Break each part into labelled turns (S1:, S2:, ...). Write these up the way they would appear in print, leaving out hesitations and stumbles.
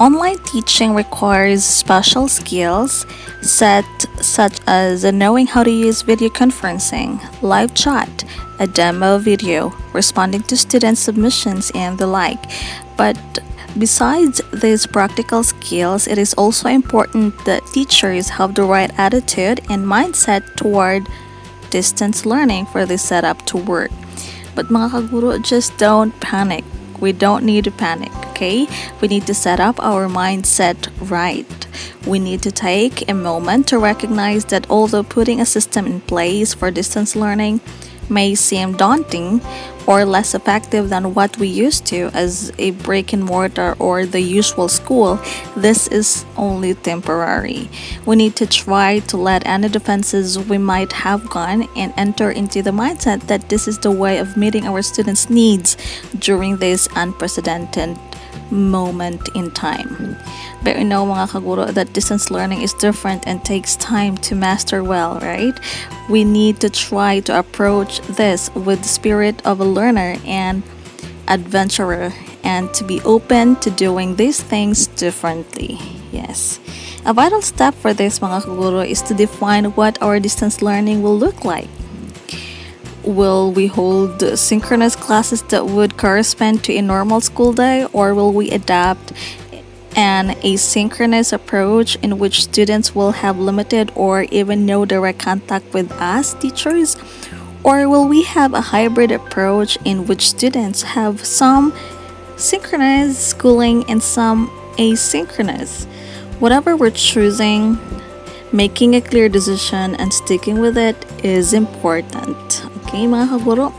S1: Online teaching requires special skills such as knowing how to use video conferencing, live chat, a demo video, responding to student submissions, and the like. But besides these practical skills, it is also important that teachers have the right attitude and mindset toward distance learning for this setup to work. But mga kaguro, just don't panic. We don't need to panic, okay? We need to set up our mindset right. We need to take a moment to recognize that although putting a system in place for distance learning may seem daunting or less effective than what we used to as a brick and mortar or the usual school, this is only temporary. We need to try to let any defenses we might have gone and enter into the mindset that this is the way of meeting our students' needs during this unprecedented moment in time. But you know mga kaguro that distance learning is different and takes time to master well, right? We need to try to approach this with the spirit of a learner and adventurer and to be open to doing these things differently. Yes. A vital step for this mga kaguro is to define what our distance learning will look like. Will we hold synchronous classes that would correspond to a normal school day, or will we adapt an asynchronous approach in which students will have limited or even no direct contact with us teachers? Or will we have a hybrid approach in which students have some synchronous schooling and some asynchronous? Whatever we're choosing, making a clear decision and sticking with it is important. Okay, mga kaguro?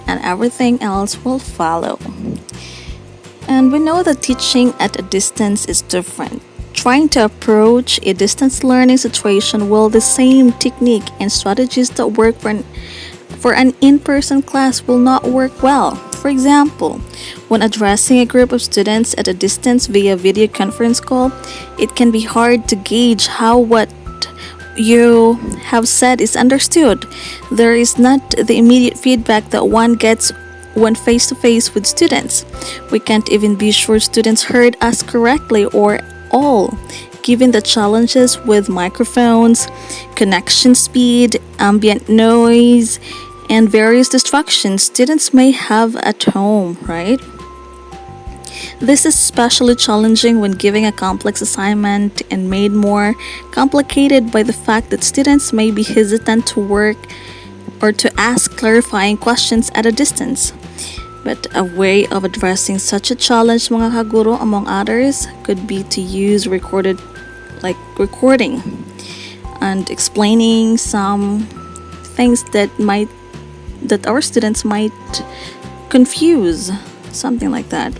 S1: And everything else will follow. And we know that teaching at a distance is different. Trying to approach a distance learning situation with the same technique and strategies that work for an in-person class will not work well. For example, when addressing a group of students at a distance via video conference call, it can be hard to gauge how what you have said is understood. There is not the immediate feedback that one gets when face-to-face with students. We can't even be sure students heard us correctly or all, given the challenges with microphones, connection speed, ambient noise, and various distractions students may have at home, right? This is especially challenging when giving a complex assignment and made more complicated by the fact that students may be hesitant to work or to ask clarifying questions at a distance. But a way of addressing such a challenge, mga kaguro, among others, could be to use recording and explaining some things that our students might confuse, something like that.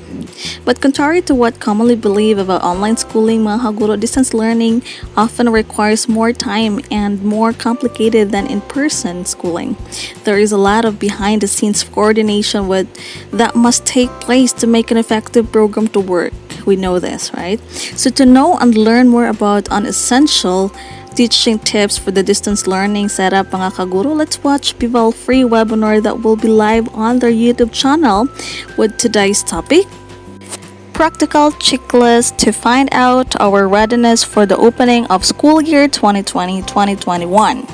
S1: But contrary to what commonly believed about online schooling, mga kaguro, distance learning often requires more time and more complicated than in-person schooling. There is a lot of behind-the-scenes coordination that must take place to make an effective program to work. We know this, right? So to know and learn more about an essential teaching tips for the distance learning setup, mga kaguro, let's watch Vibal free webinar that will be live on their YouTube channel with today's topic: practical checklist to find out our readiness for the opening of school year 2020-2021.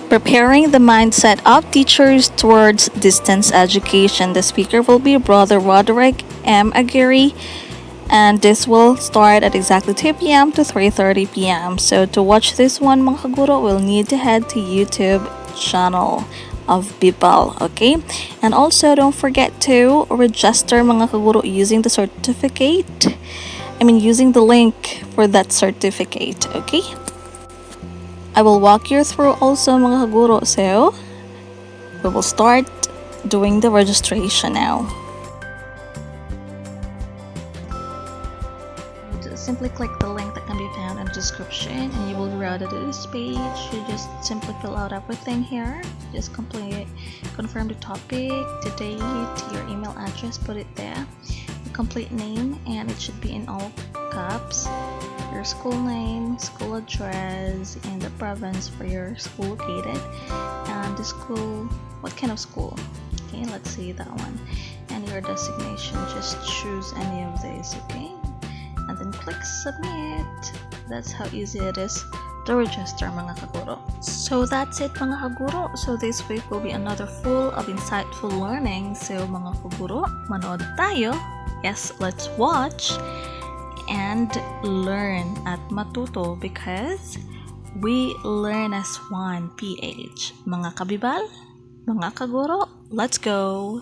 S1: Preparing the mindset of teachers towards distance education. The speaker will be Brother Roderick M. Aguirre, and this will start at exactly 2 p.m. to 3:30 p.m. So to watch this one, mga kaguro, we'll need to head to YouTube channel of Vibal, okay? And also don't forget to register, mga kaguro, using the certificate. Using the link for that certificate, okay? I will walk you through also, mga kaguro. So we will start doing the registration now. Simply click the link that can be found in the description and you will be routed to this page. You just simply fill out everything here. Just confirm the topic, the date, your email address, put it there, the complete name, and it should be in all caps, your school name, school address, and the province where your school located, and the school, what kind of school. Okay, let's see that one. And your designation, just choose any of these, okay? And then click submit. That's how easy it is to register, mga kaguro. So that's it, mga kaguro. So this week will be another full of insightful learning. So mga kaguro, manood tayo. Yes, let's watch and learn at matuto because we learn as one PH. Mga kabibal, mga kaguro, let's go!